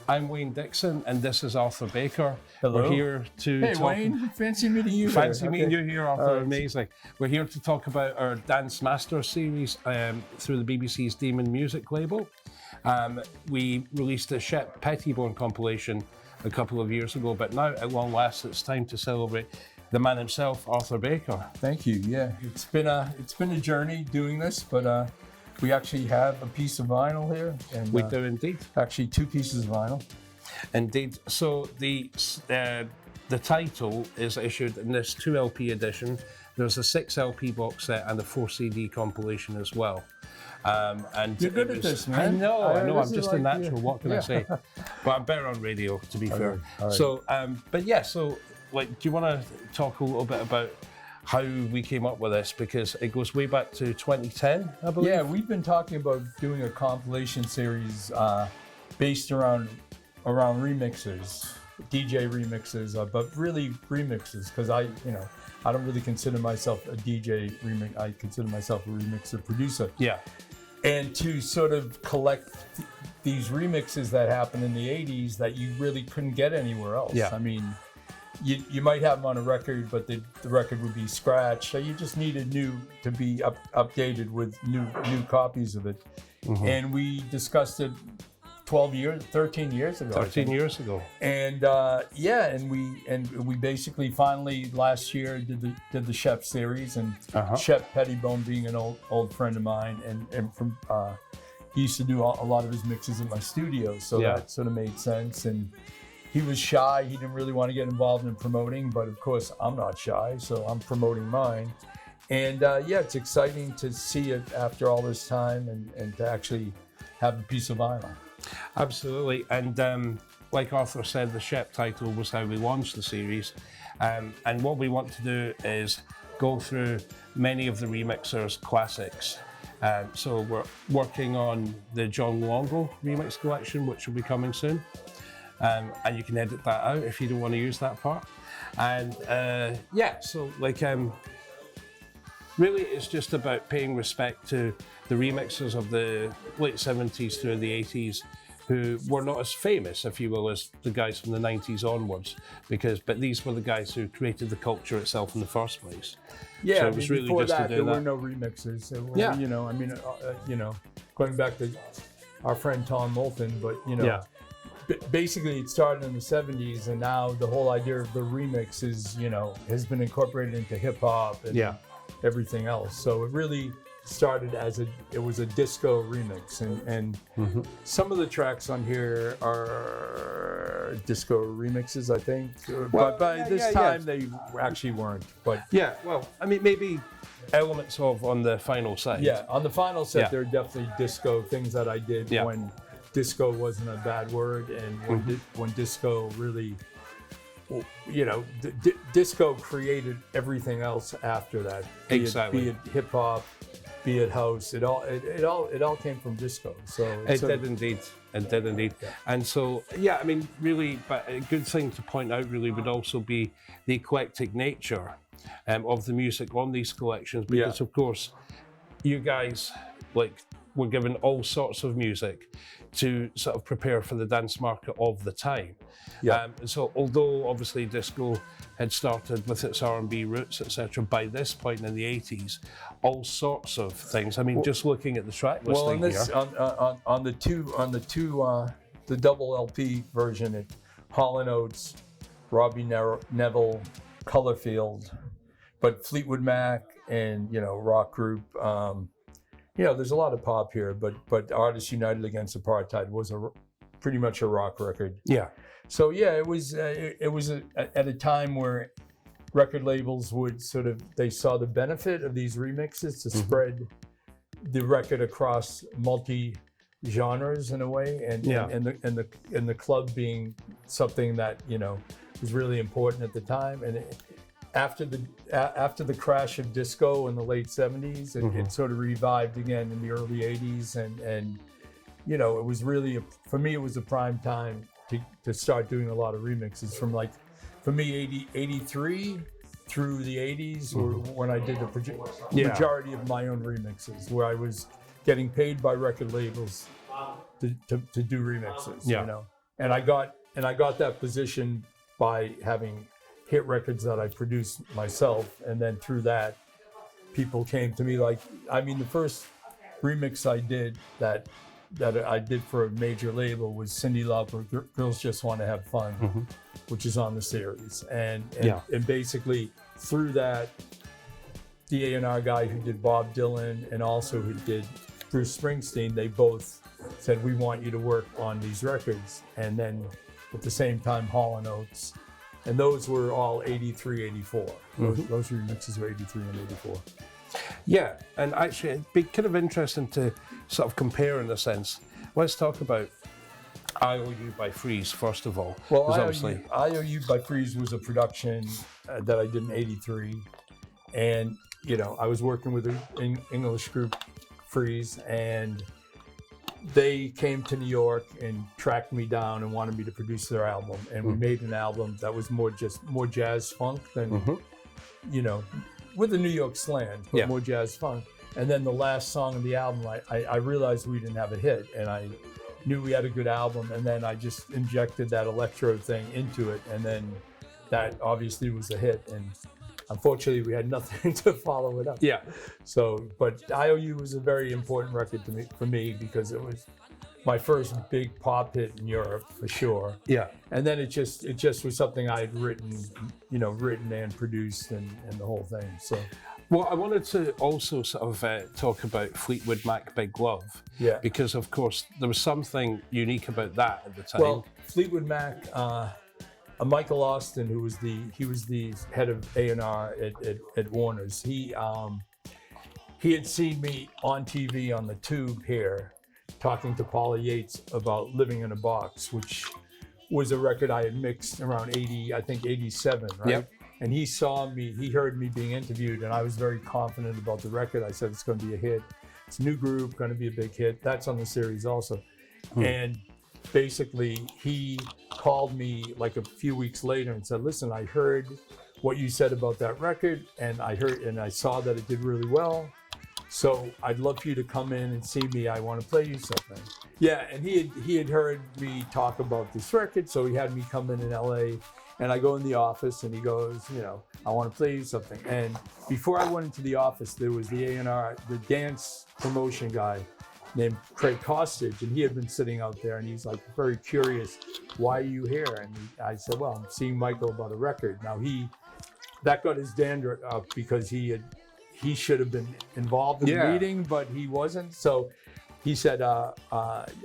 I'm Wayne Dickson, and this is Arthur Baker. Hello. We're here to Hey, talk. Wayne, fancy meeting you. Fancy there. meeting Okay. you here, Arthur. Amazing. We're here to talk about our Dance Master series through the BBC's Demon Music label. We released a Shep Pettibone compilation a couple of years ago, but now at long last it's time to celebrate the man himself, Arthur Baker. Thank you. Yeah, it's been a journey doing this, but we actually have a piece of vinyl here, and We do indeed. actually 2 pieces of vinyl. Indeed. So the title is issued in this 2 LP edition. There's a 6 LP box set and a 4 CD compilation as well. And You're good at this, man. I know. This I'm is just a like- natural. What can I say? But I'm better on radio, to be fair. all right. So, but yeah. So, like, do you want to talk a little bit about how we came up with this, because it goes way back to 2010, I believe. Yeah, we've been talking about doing a compilation series based around remixes, DJ remixes, but really remixes, because I don't really consider myself a DJ remix. I consider myself a remixer producer. Yeah. And to sort of collect these remixes that happened in the 80s that you really couldn't get anywhere else. Yeah. I mean, you might have them on a record, but the record would be scratched. So you just needed to be updated with new copies of it. Mm-hmm. And we discussed it 13 years ago. 13 years ago. And and we basically finally last year did the Shep series, and Shep Pettibone being an old friend of mine, and from he used to do a lot of his mixes in my studio, so that sort of made sense. And he was shy; he didn't really want to get involved in promoting, but of course I'm not shy, so I'm promoting mine. And it's exciting to see it after all this time, and to actually have a piece of vinyl. Absolutely. And like Arthur said, the Shep title was how we launched the series. And what we want to do is go through many of the remixers' classics. So we're working on the John Longo remix collection, which will be coming soon. And you can edit that out if you don't want to use that part. And so like really it's just about paying respect to the remixers of the late 70s through the 80s, who were not as famous, if you will, as the guys from the 90s onwards, but these were the guys who created the culture itself in the first place. Yeah, so it was really before just that, to do there that. were no remixes. There were, going back to our friend Tom Moulton, but basically it started in the 70s, and now the whole idea of the remix is, has been incorporated into hip hop and everything else. So it really started it was a disco remix, and some of the tracks on here are disco remixes, I think. But by this time they actually weren't. But maybe elements of on the final side. Yeah, on the final set there are definitely disco things that I did when disco wasn't a bad word, and when disco really, disco created everything else after that. Be it hip hop, be it house, it all came from disco. So It did indeed. Yeah. And so, really, but a good thing to point out really would also be the eclectic nature of the music on these collections, because of course, you guys were given all sorts of music to sort of prepare for the dance market of the time. So although obviously disco had started with its R&B roots, etc., by this point in the 80s, all sorts of things. I mean, just looking at the track listing on the double LP version, it Hall & Oates, Robbie Neville, Colorfield, but Fleetwood Mac and rock group. There's a lot of pop here, but Artists United Against Apartheid was pretty much a rock record. Yeah. So it was at a time where record labels would they saw the benefit of these remixes to spread the record across multi genres in a way, and the club being something that was really important at the time. And after the crash of disco in the late 70s, it sort of revived again in the early 80s, and it was really for me it was a prime time to start doing a lot of remixes from for me 83 through the 80s, or when I did the majority of my own remixes, where I was getting paid by record labels to do remixes. and I got that position by having hit records that I produced myself, and then through that, people came to me. Like, I mean, the first remix I did that I did for a major label was Cyndi Lauper, Girls Just Want to Have Fun, which is on the series. And basically through that, the A&R guy who did Bob Dylan and also who did Bruce Springsteen, they both said, we want you to work on these records. And then at the same time, Hall & Oates. And those were all 83, 84. Those remixes were 83 and 84. Yeah, and actually it'd be kind of interesting to sort of compare in a sense. Let's talk about IOU by Freeze first of all. Well, IOU by Freeze was a production that I did in 83. And, you know, I was working with an English group, Freeze, and they came to New York and tracked me down and wanted me to produce their album. And we made an album that was more jazz funk than, you know, with the New York slang, but more jazz funk. And then the last song of the album, I realized we didn't have a hit, and I knew we had a good album, and then I just injected that electro thing into it, and then that obviously was a hit. And unfortunately, we had nothing to follow it up. Yeah. So, but IOU was a very important record for me because it was my first big pop hit in Europe for sure. Yeah. And then it just was something I had written and produced and the whole thing. So. Well, I wanted to also sort of talk about Fleetwood Mac Big Love. Yeah. Because of course there was something unique about that at the time. Well, Fleetwood Mac, Michael Austin, who was the head of A&R at Warner's, he had seen me on TV on the Tube here, talking to Paula Yates about Living in a Box, which was a record I had mixed around 87, right? Yep. And he heard me being interviewed, and I was very confident about the record. I said, it's going to be a hit. It's a new group, going to be a big hit. That's on the series also. And basically, he called me like a few weeks later and said, listen, I heard what you said about that record, and I saw that it did really well. So I'd love for you to come in and see me. I want to play you something. Yeah, and he had heard me talk about this record, so he had me come in LA, and I go in the office, and he goes, you know, I want to play you something. And before I went into the office, there was the A&R, the dance promotion guy named Craig Costage, and he had been sitting out there, and he's like very curious, why are you here? And I said, well, I'm seeing Michael about a record. Now that got his dander up because he should have been involved in the meeting, but he wasn't. So he said,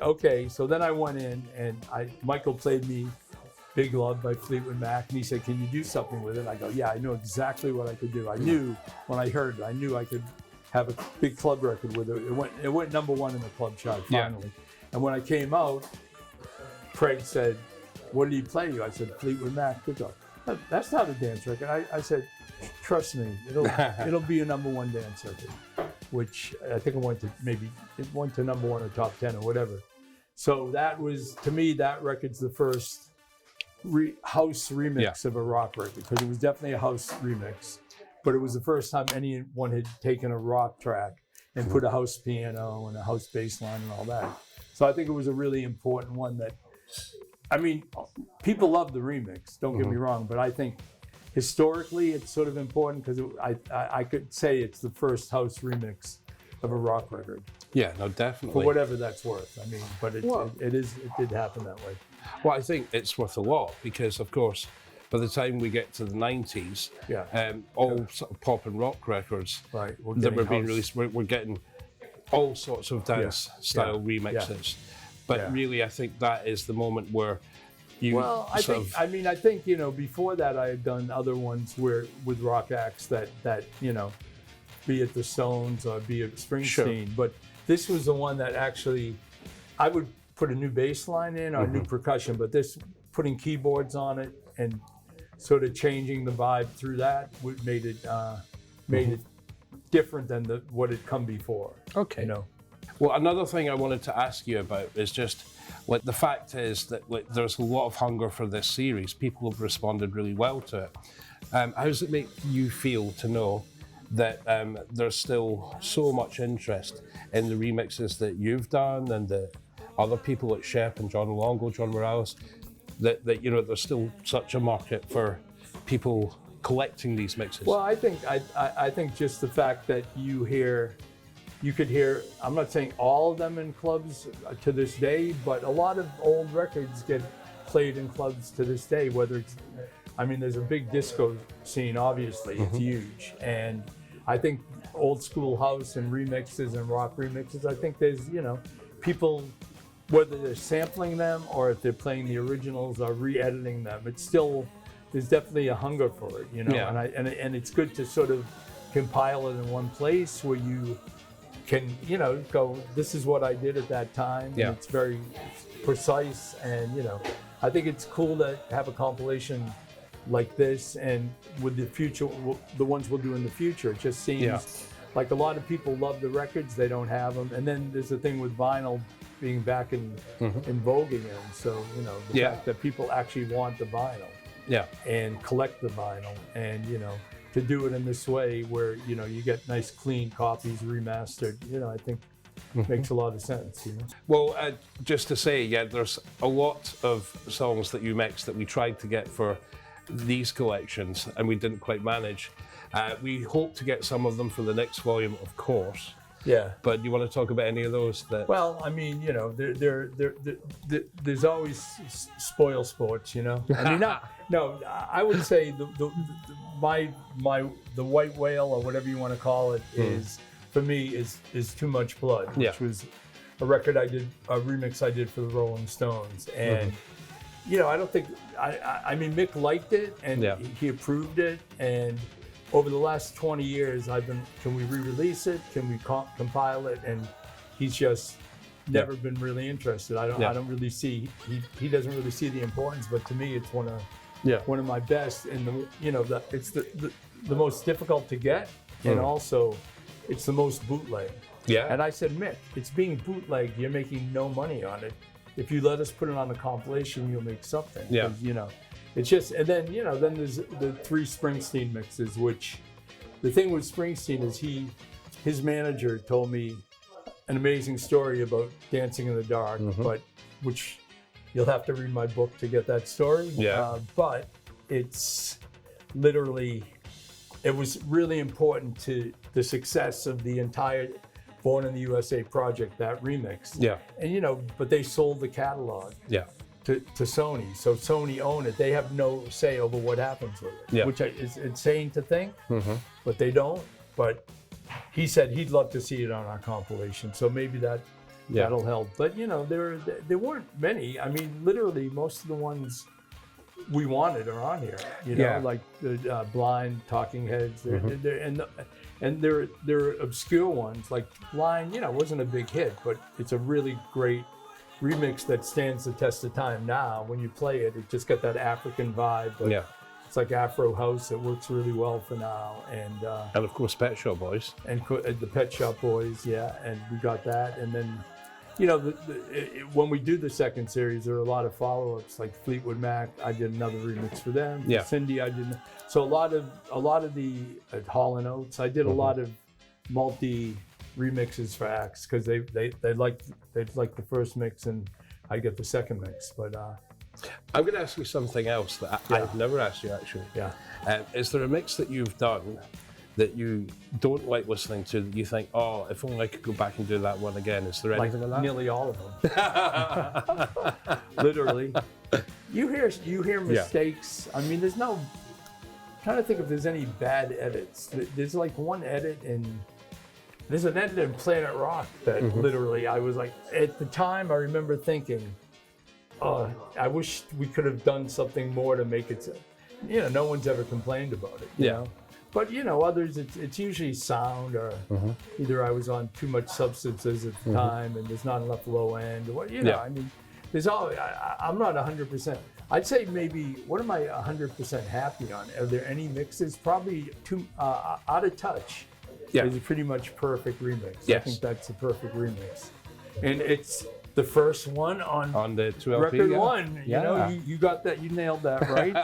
okay. So then I went in, and Michael played me Big Love by Fleetwood Mac, and he said, can you do something with it? I go, yeah, I know exactly what I could do. I knew when I heard it, I knew I could have a big club record with it. It went number one in the club chart finally. And when I came out, Craig said, what did he play you? I said, Fleetwood Mac. He goes, that's not a dance record. I said, trust me, it'll be a number one dance record, which I think it went to number one or top 10 or whatever. So that was, to me, that record's the first house remix of a rock record, because it was definitely a house remix, but it was the first time anyone had taken a rock track and put a house piano and a house bass line and all that. So I think it was a really important one that, I mean, people love the remix, don't get me wrong, but I think historically it's sort of important because I could say it's the first house remix of a rock record. Yeah, no, definitely. For whatever that's worth. I mean, but it did happen that way. Well, I think it's worth a lot because, of course, by the time we get to the 90s, all sort of pop and rock records that were being released, we're getting all sorts of dance style remixes. But really, I think that is the moment where you I think, you know, before that I had done other ones with rock acts that, you know, be it the Stones or be it Springsteen. But this was the one that actually, I would put a new bass line in or new percussion, but this, putting keyboards on it and sort of changing the vibe through that made it different than what had come before. Okay. You know? Well, another thing I wanted to ask you about is just, like, the fact is that there's a lot of hunger for this series. People have responded really well to it. How does it make you feel to know that there's still so much interest in the remixes that you've done and the other people like Shep and John Longo, John Morales, that you know, there's still such a market for people collecting these mixes. Well, I think just the fact that you could hear, I'm not saying all of them in clubs to this day, but a lot of old records get played in clubs to this day, whether it's, I mean, there's a big disco scene, obviously, it's huge. And I think old school house and remixes and rock remixes, I think there's, you know, people, whether they're sampling them or if they're playing the originals or re-editing them, it's still, there's definitely a hunger for it, you know, and it's good to sort of compile it in one place where you can, you know, go, this is what I did at that time. Yeah. And it's very precise, and, you know, I think it's cool to have a compilation like this, and with the future, the ones we'll do in the future, it just seems like a lot of people love the records, they don't have them. And then there's the thing with vinyl being back in vogue again. So, you know, the fact that people actually want the vinyl and collect the vinyl, and, you know, to do it in this way where, you know, you get nice clean copies remastered, you know, I think makes a lot of sense, you know. Well, just to say, there's a lot of songs that you mixed that we tried to get for these collections and we didn't quite manage. We hope to get some of them for the next volume, of course. Yeah. But you want to talk about any of those? Well, I mean, you know, there's always spoil sports, you know. I mean, no, I would say the White Whale, or whatever you want to call it, is, for me, is Too Much Blood, which was a record a remix I did for the Rolling Stones. And, you know, I don't think, I mean, Mick liked it, and he approved it, and over the last 20 years, can we re-release it? Can we compile it? And he's just never been really interested. I don't really see, he doesn't really see the importance, but to me, it's one of my best. And you know, it's the most difficult to get, and also it's the most bootleg. Yeah. And I said, Mick, it's being bootlegged. You're making no money on it. If you let us put it on the compilation, you'll make something. Yeah. You know, it's just, and then, you know, then there's the 3 Springsteen mixes, which the thing with Springsteen is his manager told me an amazing story about Dancing in the Dark, but which you'll have to read my book to get that story. Yeah. But it's literally, it was really important to the success of the entire Born in the USA project, that remix. Yeah. And, you know, but they sold the catalog. Yeah. To Sony, so Sony own it. They have no say over what happens with it, which is insane to think, but they don't. But he said he'd love to see it on our compilation, so maybe that'll help. But, you know, there weren't many. I mean, literally most of the ones we wanted are on here. You know, like the Blind, Talking Heads, and they're obscure ones. Like Blind, you know, wasn't a big hit, but it's a really great remix that stands the test of time now. When you play it, it just got that African vibe. But it's like Afro house. It works really well for now. And of course, Pet Shop Boys. And the Pet Shop Boys, and we got that. And then, you know, when we do the second series, there are a lot of follow-ups, like Fleetwood Mac. I did another remix for them. Yeah. Cindy, I did. So a lot of the Hall and Oates. I did a lot of multi remixes for acts because they like the first mix, and I get the second mix. But I'm going to ask you something else that I've never asked you actually. Yeah. Is there a mix that you've done that you don't like listening to, that you think, oh, if only I could go back and do that one again? Is there anything like that? Nearly all of them. Literally. You hear mistakes. I mean, there's no, I'm trying to think if there's any bad edits. There's like one edit there's an edit in Planet Rock that literally, I was like, at the time I remember thinking, oh, I wish we could have done something more to make it, you know, no one's ever complained about it, you know? But, you know, others, it's usually sound, or either I was on too much substances at the time and there's not enough low end, or what, you know, I mean, there's always, I'm not 100%. I'd say maybe, what am I 100% happy on? Are there any mixes? Probably Out of Touch. Yeah. It's a pretty much perfect remix. Yes. I think that's a perfect remix. And it's the first one on the 2LP, record one. You know, you got that, you nailed that, right?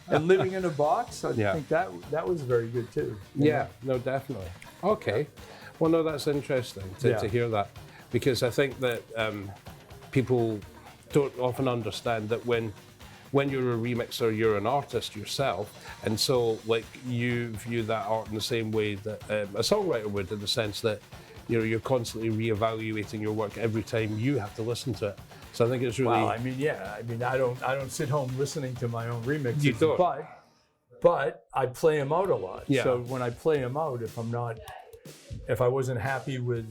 And Living in a Box, I think that was very good too. Yeah, no, definitely. Okay. Well, no, that's interesting to hear that, because I think that people don't often understand that when you're a remixer, you're an artist yourself, and so like you view that art in the same way that a songwriter would, in the sense that you're constantly reevaluating your work every time you have to listen to it. So I think it's really. Well, I mean, yeah. I mean, I don't sit home listening to my own remixes. You don't. But I play them out a lot. Yeah. So when I play them out, if I wasn't happy with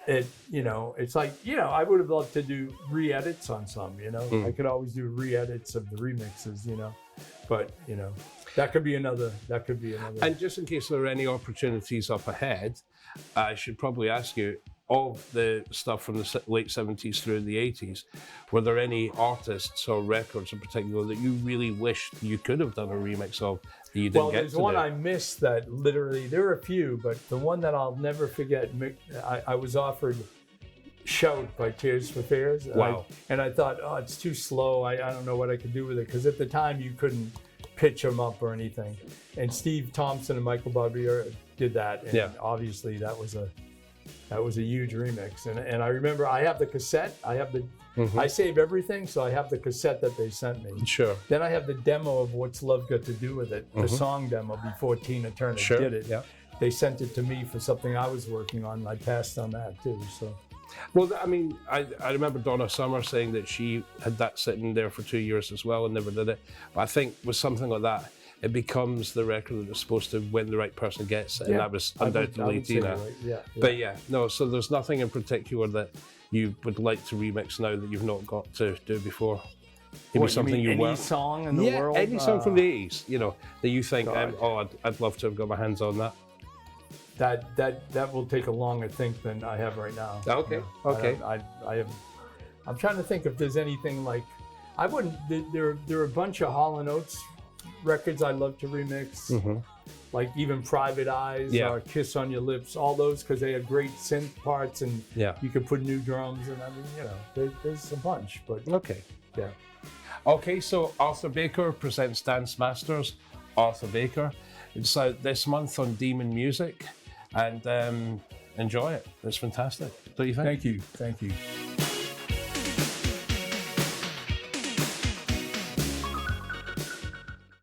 it, it's like, I would have loved to do re-edits on some, I could always do re-edits of the remixes, but, that could be another. And just in case there are any opportunities up ahead, I should probably ask you, of the stuff from the late 70s through the 80s, were there any artists or records in particular that you really wished you could have done a remix of that you didn't get to do? Well, there's one I missed that literally, there are a few, but the one that I'll never forget, I was offered Shout by Tears for Fears. Wow. And I thought, it's too slow. I don't know what I could do with it, because at the time you couldn't pitch them up or anything. And Steve Thompson and Michael Barbier did that. And obviously that was a huge remix. And I remember I have the cassette. I save everything, so I have the cassette that they sent me. Sure. Then I have the demo of What's Love Got to Do with It, the song demo before Tina Turner did it. Yeah. They sent it to me for something I was working on, and I passed on that too. So. Well, I mean, I remember Donna Summer saying that she had that sitting there for 2 years as well and never did it. But I think with something like that, it becomes the record that is supposed to, when the right person gets it, and that was undoubtedly Tina. Right. Yeah. But so there's nothing in particular that you would like to remix now that you've not got to do before. Maybe something you any song in the world? Any song from the 80s, that you think, I'd love to have got my hands on that. That will take a longer think than I have right now. Okay. I'm trying to think if there's anything like, I wouldn't. There are a bunch of Hall & Oates records I'd love to remix, like even Private Eyes or Kiss on Your Lips, all those, because they have great synth parts and you could put new drums, and I mean, there's a bunch. But Okay, so Arthur Baker presents Dance Masters. Arthur Baker. It's out this month on Demon Music, and enjoy it. It's fantastic. Don't you think? Thank you.